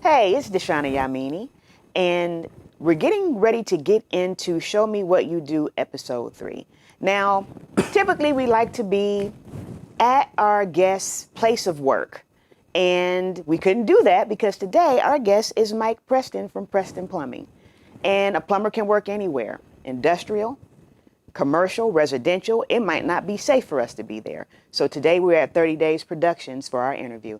Hey, it's Deshauna Yamini, and we're getting ready to get into Show Me What You Do, Episode 3. Now, typically we like to be at our guest's place of work, and we couldn't do that because today our guest is Mike Preston from Preston Plumbing. And a plumber can work anywhere, industrial, commercial, residential. It might not be safe for us to be there. So today we're at 30 Days Productions for our interview.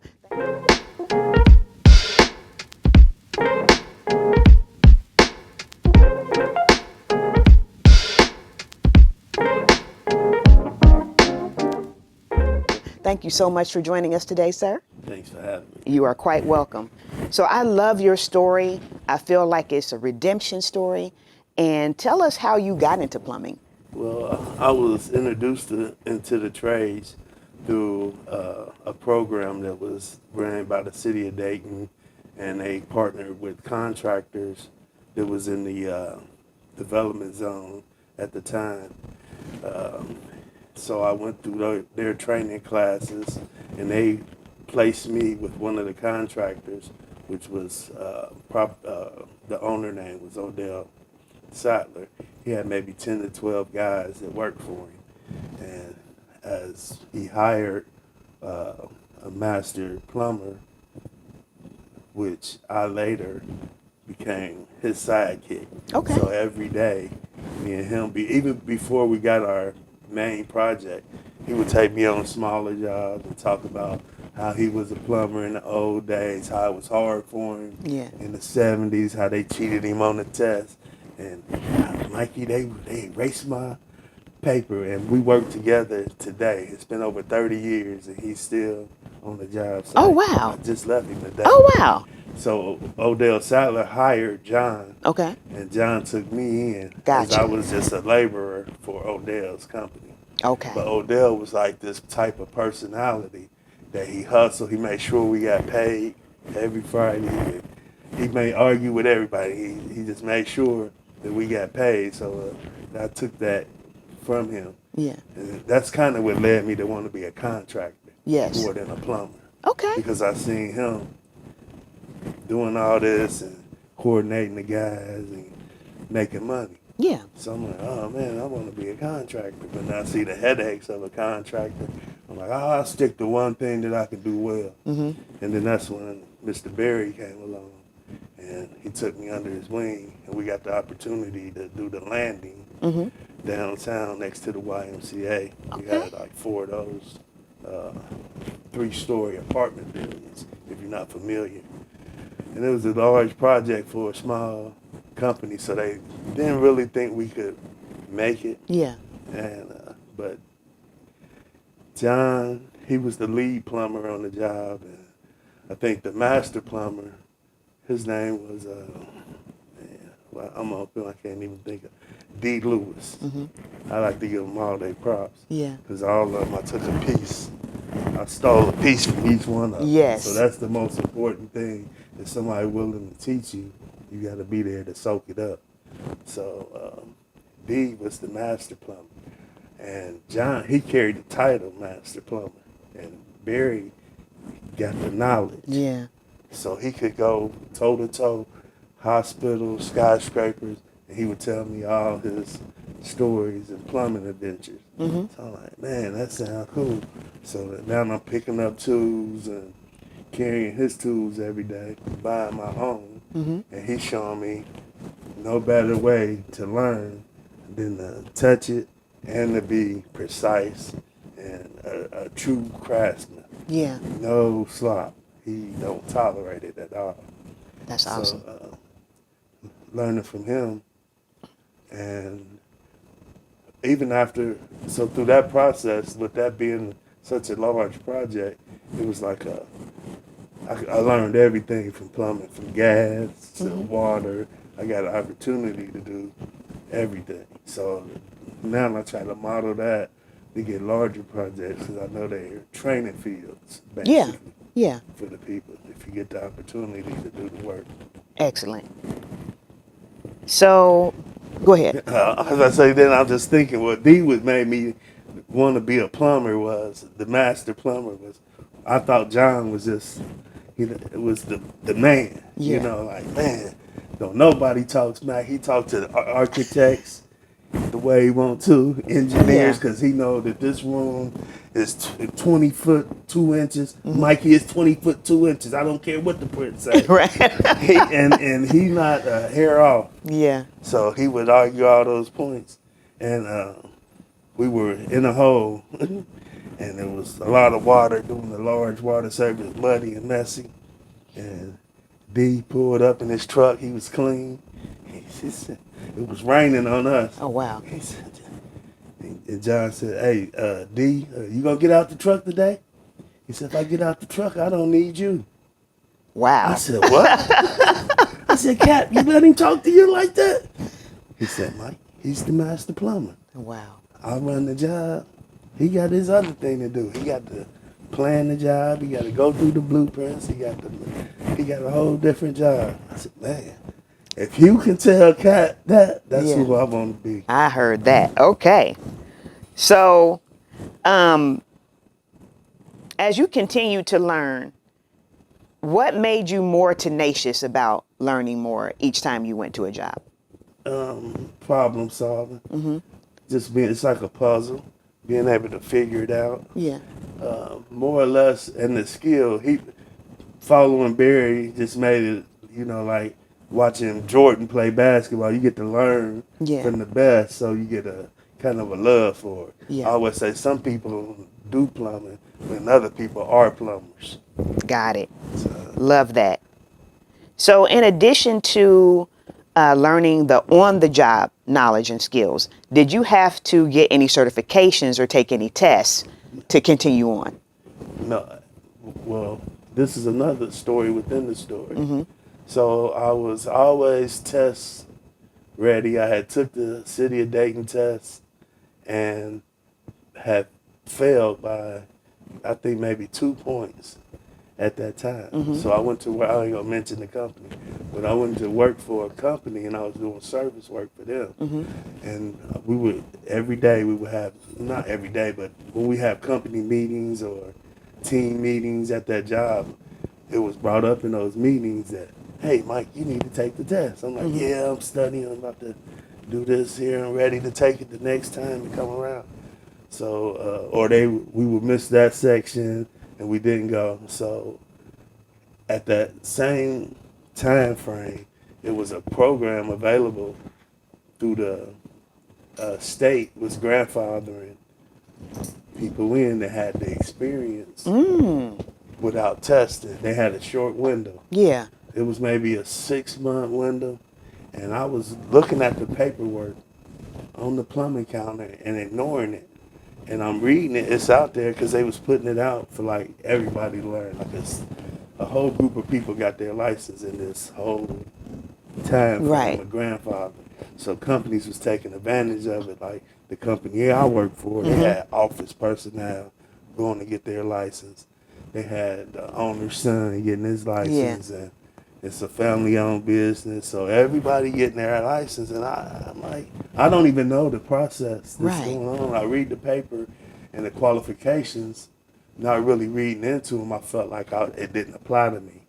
Thank you so much for joining us today, sir. Thanks for having me. You are quite welcome. So I love your story. I feel like it's a redemption story. And tell us how you got into plumbing. Well, I was introduced into the trades through a program that was ran by the city of Dayton, and they partnered with contractors that was in the development zone at the time. So I went through their training classes, and they placed me with one of the contractors, which was the owner name was Odell Sattler. He had maybe 10 to 12 guys that worked for him. And as he hired a master plumber, which I later became his sidekick. Okay. So every day, me and him, even before we got our main project, he would take me on smaller jobs and talk about how he was a plumber in the old days, how it was hard for him in the 70s, how they cheated him on the test. And Mikey, they erased my paper, and we work together today. It's been over 30 years, and he's still on the job site. Oh, wow. I just left him today. Oh, wow. So Odell Sattler hired John. Okay. And John took me in. Gotcha. Because I was just a laborer for Odell's company. Okay. But Odell was like this type of personality that he hustled. He made sure we got paid every Friday. He may argue with everybody. He just made sure that we got paid. So I took that from him. Yeah. And that's kind of what led me to want to be a contractor. Yes. More than a plumber. Okay. Because I seen him doing all this and coordinating the guys and making money. Yeah. So I'm like, oh man, I want to be a contractor. But now I see the headaches of a contractor. I'm like, oh, I'll stick to one thing that I can do well. Mm-hmm. And then that's when Mr. Berry came along, and he took me under his wing, and we got the opportunity to do the landing downtown next to the YMCA. Okay. We had like 4 of those 3-story apartment buildings, if you're not familiar. And it was a large project for a small company, so they didn't really think we could make it. Yeah. And but John, he was the lead plumber on the job, and I think the master plumber, his name was I'm open, I can't even think of D. Lewis. Mm-hmm. I like to give them all their props. Yeah. Because all of them, I took a piece. I stole a piece from each one of them. Yes. So that's the most important thing. If somebody willing to teach you, you got to be there to soak it up. So D was the master plumber. And John, he carried the title master plumber. And Barry got the knowledge. Yeah. So he could go toe-to-toe, hospitals, skyscrapers, and he would tell me all his stories and plumbing adventures. Mm-hmm. So I'm like, man, that sounds cool. So now I'm picking up tools and carrying his tools every day, buying my own. Mm-hmm. And he's showing me no better way to learn than to touch it and to be precise and a true craftsman. Yeah. No slop. He don't tolerate it at all. That's awesome. So, learning from him, and even after, so through that process, with that being such a large project, it was like I learned everything from plumbing, from gas to water. I got an opportunity to do everything. So now I try to model that to get larger projects, because I know they're training fields, basically. Yeah. For the people, if you get the opportunity to do the work. Excellent. So, go ahead. As I say, then I'm just thinking what D would made me want to be a plumber was, the master plumber was, I thought John was just It was the man. Yeah. You know, like, man, don't nobody talk smack. He talked to the architects the way he want to, engineers, Yeah. because he know that this room is 20 foot 2 inches. Mikey is 20 foot 2 inches. I don't care what the print say. Right. and he not a hair off. Yeah. So he would argue all those points, and we were in a hole, and there was a lot of water doing the large water service, muddy and messy. And D pulled up in his truck. He was clean. He said, it was raining on us. Oh, wow. He said, and John said, "Hey, D, you gonna get out the truck today?" He said, "If I get out the truck, I don't need you." Wow. I said, "What?" I said, "Cap, you let him talk to you like that?" He said, "Mike, he's the master plumber. Wow. I run the job. He got his other thing to do. He got to plan the job. He got to go through the blueprints. He got a whole different job." I said, "Man, if you can tell Cat that's Yeah. who I want to be." I heard that. Okay. So, as you continue to learn, what made you more tenacious about learning more each time you went to a job? Problem solving. Just being, it's like a puzzle. Being able to figure it out. Yeah. More or less, and the skill. He following Barry just made it, like watching Jordan play basketball. You get to learn Yeah. from the best, so you get a kind of a love for it. Yeah. I always say some people do plumbing, and other people are plumbers. Got it. So, Love that. So, in addition to learning the on-the-job knowledge and skills, did you have to get any certifications or take any tests to continue on? no, well, this is another story within the story. So I was always test ready. I had took the City of Dayton test and had failed by, I think, maybe 2 points at that time. So I went to work. I ain't gonna mention the company, but I went to work for a company and I was doing service work for them. And we would, every day we would have, not every day, but when we have company meetings or team meetings at that job, it was brought up in those meetings that, hey, Mike, you need to take the test. I'm like, yeah, I'm studying. I'm about to do this here and ready to take it the next time it come around. So, we would miss that section and we didn't go. So at that same time frame, it was a program available through the state was grandfathering people in that had the experience without testing. They had a short window. Yeah. It was maybe a 6-month window, and I was looking at the paperwork on the plumbing counter and ignoring it. And I'm reading it. It's out there because they was putting it out for like everybody to learn. Like a whole group of people got their license in this whole time from Right. a grandfather. So companies was taking advantage of it. Like the company I worked for, they had office personnel going to get their license. They had the owner's son getting his license, and it's a family-owned business. So everybody getting their license, and I'm like, I don't even know the process that's Right. going on. I read the paper and the qualifications, not really reading into them. I felt like it didn't apply to me.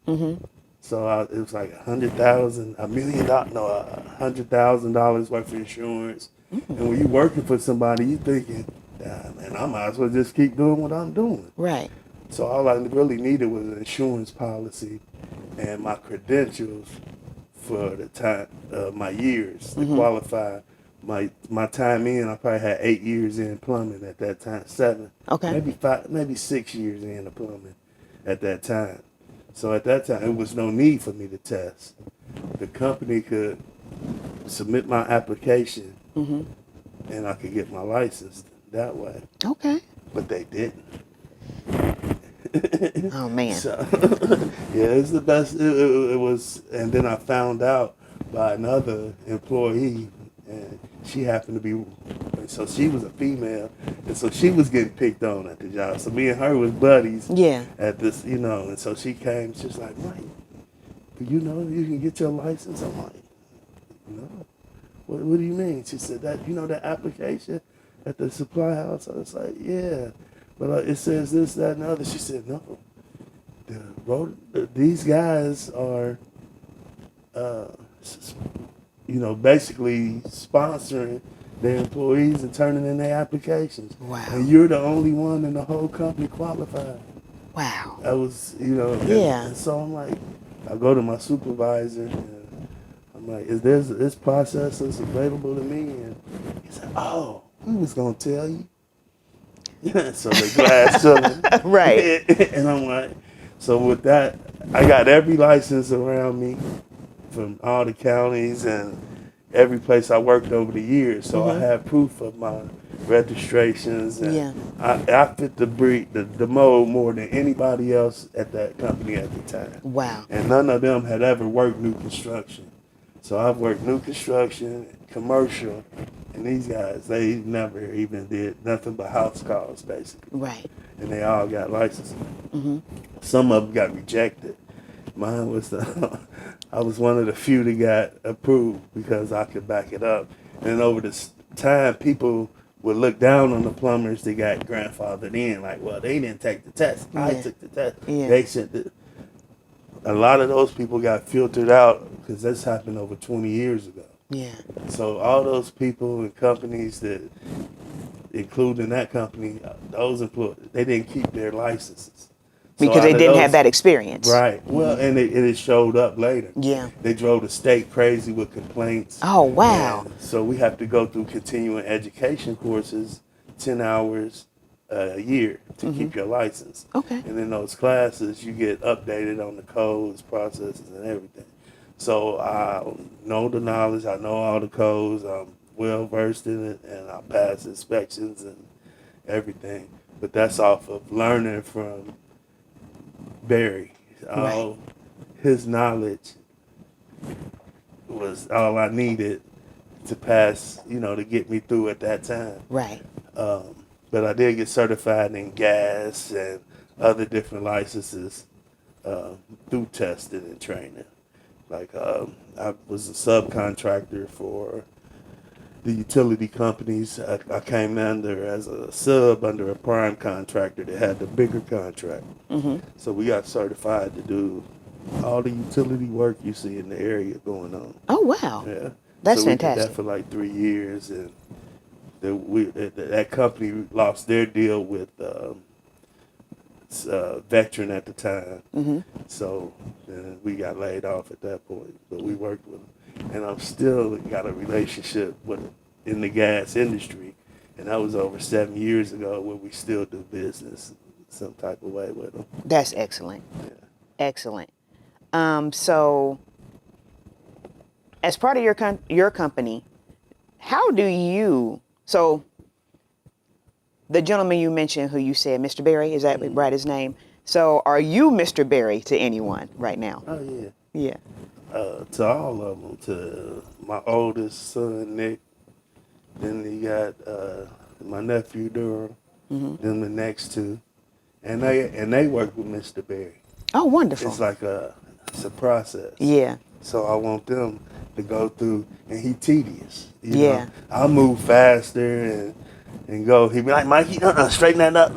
So it was like $100,000 worth of insurance. And when you're working for somebody, you thinking, man, I might as well just keep doing what I'm doing. Right. So all I really needed was an insurance policy and my credentials for the time, my years to qualify. My time in, I probably had 8 years in plumbing at that time, 7. Okay. Maybe 5, maybe 6 years in the plumbing at that time. So at that time, it was no need for me to test. The company could submit my application and I could get my license that way. Okay. But they didn't. Oh, man. So, yeah, it's the best. It was, and then I found out by another employee, and she happened to be, so she was a female, and so she was getting picked on at the job. So me and her was buddies. Yeah. At this, and so she came. She was like, Mike, you can get your license. I'm like, no. What do you mean? She said that the application at the supply house. I was like, yeah. But it says this, that, and the other. She said, no. these guys are, basically sponsoring their employees and turning in their applications. Wow. And you're the only one in the whole company qualified. Wow. That was, Yeah. and so I'm like, I go to my supervisor and I'm like, is this process is available to me? And he said, oh, we was going to tell you. So the glass ceiling. Right. And I'm like, so with that, I got every license around me from all the counties and every place I worked over the years. So I have proof of my registrations, and Yeah. I fit the mold more than anybody else at that company at the time. Wow. And none of them had ever worked new construction. So I've worked new construction, commercial, and these guys, they never even did nothing but house calls, basically. Right. And they all got licenses. Some of them got rejected. Mine was I was one of the few that got approved because I could back it up. And over the time, people would look down on the plumbers that got grandfathered in, like, well, they didn't take the test. I took the test. Yeah. They sent the. A lot of those people got filtered out because this happened over 20 years ago. Yeah. So all those people and companies that, including that company, those employees, they didn't keep their licenses. Because they didn't have that experience. Right. Well, and it showed up later. Yeah. They drove the state crazy with complaints. Oh, wow. And so we have to go through continuing education courses, 10 hours a year to keep your license. Okay. And in those classes, you get updated on the codes, processes, and everything. So I know the knowledge. I know all the codes. I'm well versed in it, and I pass inspections and everything. But that's off of learning from Barry. All his knowledge was all I needed to pass, to get me through at that time. Right. But I did get certified in gas and other different licenses through testing and training. Like I was a subcontractor for the utility companies. I came under as a sub under a prime contractor that had the bigger contract. So we got certified to do all the utility work you see in the area going on. Oh, wow. Yeah, That's so we fantastic. did that for like 3 years, and that company lost their deal with veteran at the time. So we got laid off at that point, but we worked with them. And I'm still got a relationship with in the gas industry, and that was over 7 years ago, where we still do business some type of way with them. That's excellent. Yeah. Excellent. So as part of your company, how do you, so the gentleman you mentioned who you said, Mr. Berry, is that right, his name? So are you Mr. Berry to anyone right now? Oh, yeah. Yeah. To all of them, to my oldest son, Nick. Then you got my nephew, Durham. Then the next two. And they work with Mr. Berry. Oh, wonderful. It's like it's a process. Yeah. So I want them to go through, and he tedious. You Yeah. know? I'll move faster and go. He be like, Mikey, straighten that up.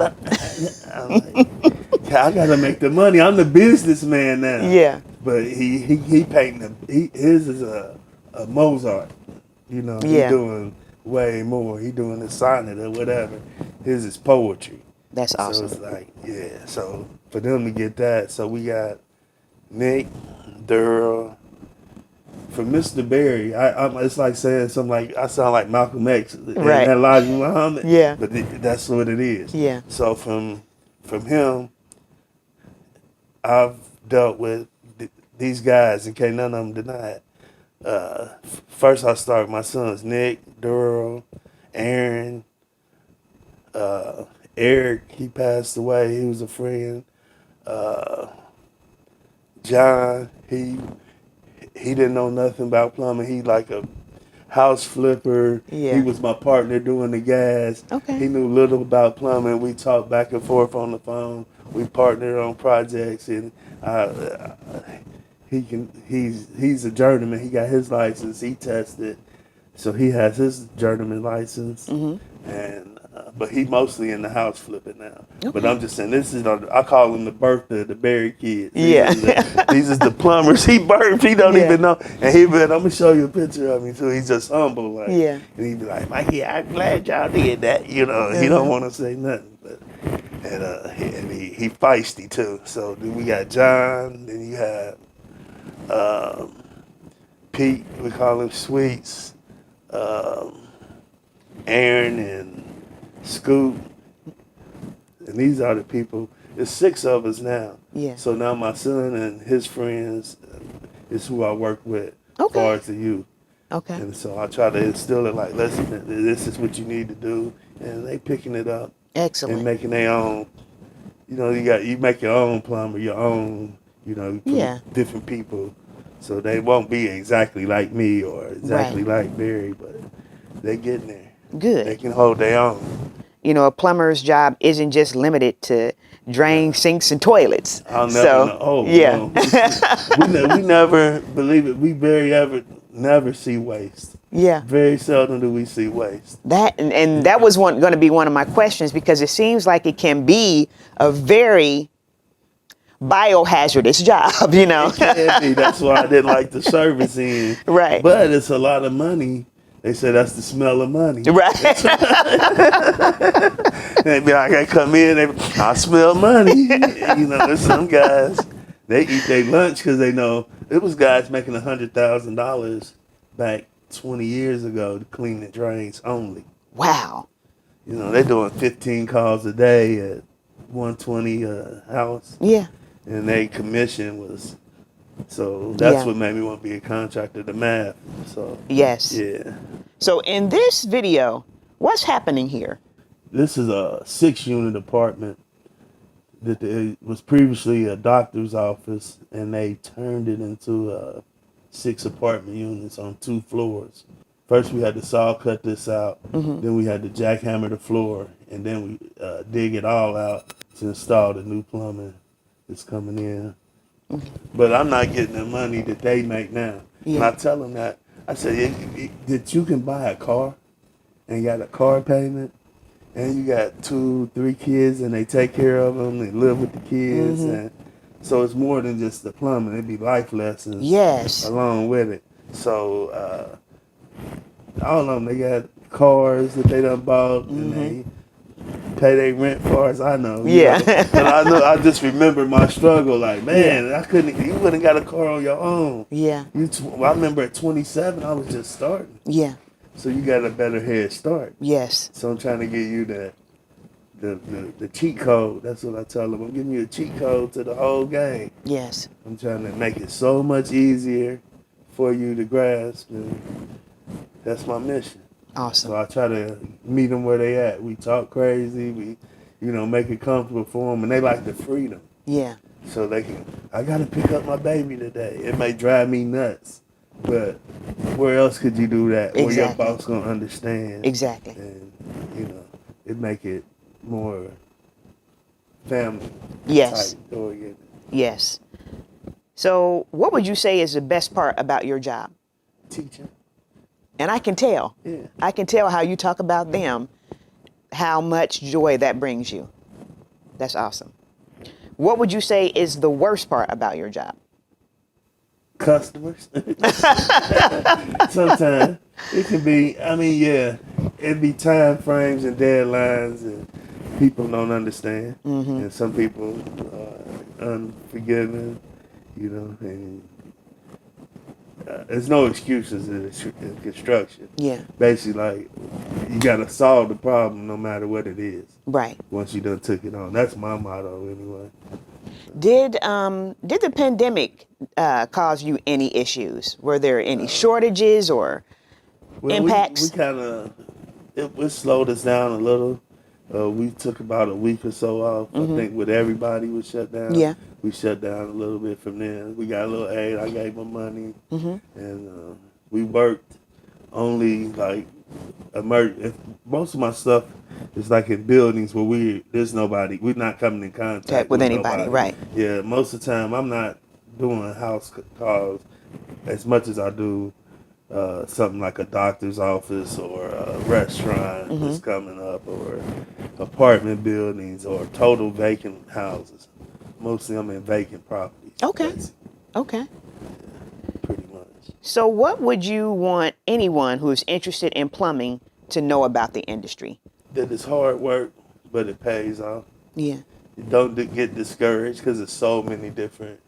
I'm like, I gotta make the money. I'm the businessman now. Yeah. But he painting his is a Mozart. He doing way more. He doing a sonnet or whatever. His is poetry. That's awesome. So it's like, yeah. So for them to get that, so we got Nick, Durrell. For Mr. Berry, it's like saying something like I sound like Malcolm X, Right. and Elijah Muhammad. Yeah. But that's what it is. Yeah. So from him, I've dealt with these guys, and can't none of them deny it. First, I start with my sons, Nick, Durrell, Aaron, Eric. He passed away. He was a friend. John. He didn't know nothing about plumbing. He like a house flipper. Yeah. He was my partner doing the gas. Okay. He knew little about plumbing. We talked back and forth on the phone. We partnered on projects, and he's a journeyman. He got his license. He tested, so he has his journeyman license. And but he mostly in the house flipping now. Okay. But I'm just saying, I call him the birthday of the Barry kids. Yeah. These is the plumbers he birthed. He don't Yeah. even know. And he be, I'm gonna show you a picture of me too. He's just humble, like. Yeah. And he be like, Mikey, I'm glad y'all did that. You know, he don't want to say nothing, but and he feisty too. So then we got John. Then you have Pete. We call him Sweets. Aaron and Scoop, and these are the people. There's 6 of us now. Yeah. So now my son and his friends is who I work with as far as the youth. Okay. And so I try to instill it like, listen, this is what you need to do, and they picking it up. Excellent. And making their own. You know, you make your own plumber, your own. You know, from different people, so they won't be exactly like me or exactly like Barry, but they getting there. Good. They can hold their own. You know, a plumber's job isn't just limited to drain sinks and toilets. I'll never know. Oh, yeah. No. we never believe it. We never see waste. Yeah. Very seldom do we see waste. That and that was going to be one of my questions, because it seems like it can be a very biohazardous job, you know. It can be. That's why I didn't like the service end. Right. But it's a lot of money. They say that's the smell of money. Right. They be like, I come in, I smell money. You know, there's some guys, they eat their lunch because they know it was guys making $100,000 back 20 years ago to clean the drains only. Wow. You know, they're doing 15 calls a day at 120 house. Yeah. And their commission was, so that's what made me want to be a contractor, the math. So yes. Yeah. So in this video, what's happening here? This is a 6-unit apartment that was previously a doctor's office, and they turned it into 6 apartment units on 2 floors. First, we had to saw cut this out. Mm-hmm. Then we had to jackhammer the floor, and then we dig it all out to install the new plumbing that's coming in. Mm-hmm. But I'm not getting the money that they make now. Yeah. And I tell them that. I said, that you can buy a car and got a car payment, and you got 2, 3 kids, and they take care of them, they live with the kids. Mm-hmm. And so it's more than just the plumbing. It'd be life lessons along with it. So all of them, they got cars that they done bought, and they pay their rent far as I know. Yeah. And I just remember my struggle, like, man, you wouldn't got a car on your own. Yeah. I remember at 27, I was just starting. Yeah. So you got a better head start. Yes. So I'm trying to give you the cheat code. That's what I tell them. I'm giving you a cheat code to the whole game. Yes. I'm trying to make it so much easier for you to grasp, and that's my mission. Awesome. So I try to meet them where they at. We talk crazy. We, make it comfortable for them, and they like the freedom. Yeah. So I got to pick up my baby today. It may drive me nuts, but where else could you do that? Exactly. Where your boss gonna understand? Exactly. And it make it more family. Yes. Type oriented. Yes. So, what would you say is the best part about your job? Teaching. And I can tell. Yeah. I can tell how you talk about them, how much joy that brings you. That's awesome. What would you say is the worst part about your job? Customers. Sometimes it can be, it'd be time frames and deadlines, and people don't understand. Mm-hmm. And some people are unforgiving, and there's no excuses in construction. Yeah. Basically, like, you got to solve the problem no matter what it is. Right. Once you done took it on. That's my motto anyway. Did the pandemic cause you any issues? Were there any shortages or impacts? We kind of, it slowed us down a little. We took about a week or so off. Mm-hmm. I think with everybody was shut down. Yeah. We shut down a little bit from there. We got a little aid. I gave them money. Mm-hmm. And we worked only like most of my stuff is like in buildings where there's nobody. We're not coming in contact with anybody. Nobody. Right. Yeah, most of the time I'm not doing house calls as much as I do something like a doctor's office or restaurant that's coming up, or apartment buildings, or total vacant houses. Mostly I'm in vacant properties. Okay. Basically, Okay. pretty much. So what would you want anyone who's interested in plumbing to know about the industry? That it's hard work, but it pays off. Yeah. You don't get discouraged because there's so many different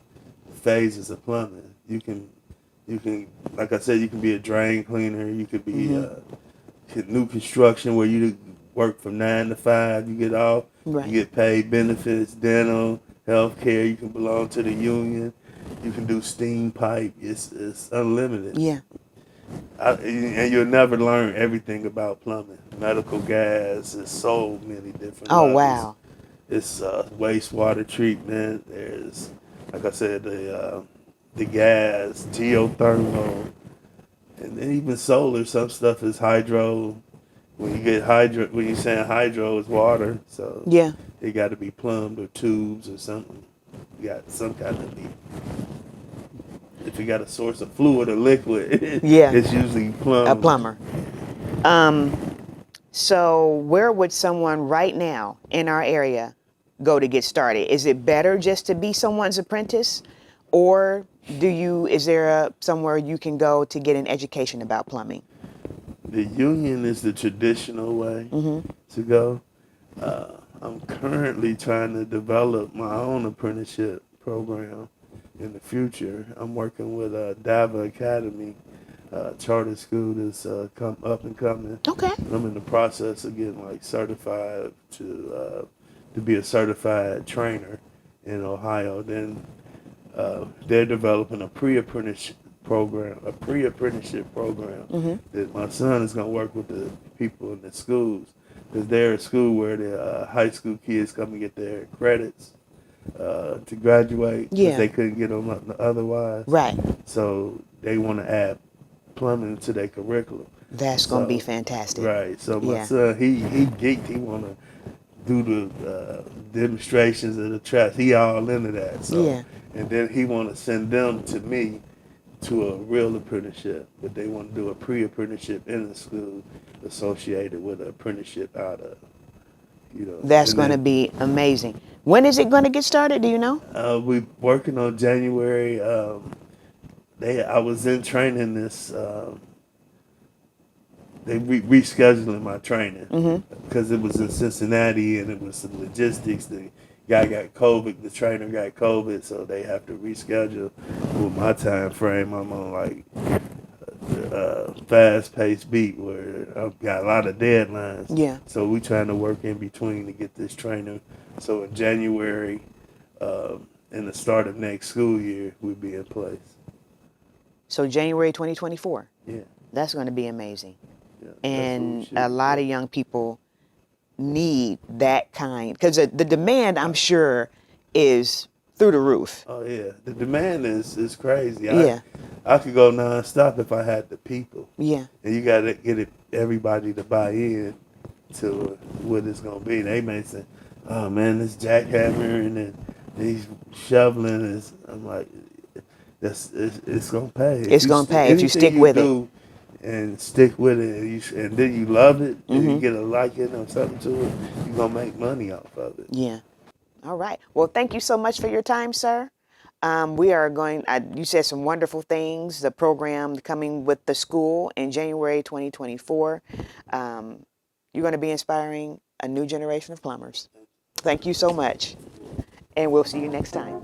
phases of plumbing. You can, like I said, you can be a drain cleaner. You could be new construction where you work from 9 to 5. You get off. Right. You get paid benefits, dental, health care. You can belong to the union. You can do steam pipe. It's unlimited. Yeah. And you'll never learn everything about plumbing. Medical gas. There's so many different. Oh, levels. wow. It's wastewater treatment. There's, like I said, the gas, geothermal, and then even solar. Some stuff is hydro. When you get hydro, when you're saying hydro, is water. So Yeah. it got to be plumbed or tubes or something. You got some kind of need. If you got a source of fluid or liquid, Yeah. it's usually plumbed. A plumber. So where would someone right now in our area go to get started? Is it better just to be someone's apprentice, or is there somewhere you can go to get an education about plumbing? The union is the traditional way to go. I'm currently trying to develop my own apprenticeship program in the future. I'm working with Dava Academy, charter school that's up and coming. Okay. I'm in the process of getting certified to be a certified trainer in Ohio. Then they're developing a pre-apprenticeship program that my son is going to work with the people in the schools, because they're a school where the high school kids come and get their credits to graduate, because they couldn't get them otherwise. Right. So they want to add plumbing to their curriculum. That's going to be fantastic. Right. So my son, he geeked. He want to do the demonstrations of the traps. He all into that. So, and then he want to send them to me to a real apprenticeship, but they want to do a pre-apprenticeship in the school associated with an apprenticeship out of, That's going to be amazing. When is it going to get started? Do you know? We're working on January. I was in training this. They rescheduling my training because it was in Cincinnati and it was some logistics. The guy got COVID, the trainer got COVID, so they have to reschedule. With my time frame, I'm on fast-paced beat where I've got a lot of deadlines. Yeah. So we trying to work in between to get this trainer. So in January, in the start of next school year, we'll be in place. So January 2024. Yeah. That's going to be amazing. Yeah, and a lot of young people need that kind, because the demand, I'm sure, is through the roof. Oh yeah, the demand is crazy. I could go nonstop if I had the people. Yeah. And you got to get everybody to buy in to what it's gonna be. They may say, "Oh man, this jackhammering and these shoveling is." I'm like, it's gonna pay. It's gonna pay if you stick with it. And stick with it, and then you love it, and you get a liking or something to it, you're going to make money off of it. Yeah. All right. Well, thank you so much for your time, sir. We are going, you said some wonderful things, the program coming with the school in January 2024. You're going to be inspiring a new generation of plumbers. Thank you so much. And we'll see you next time.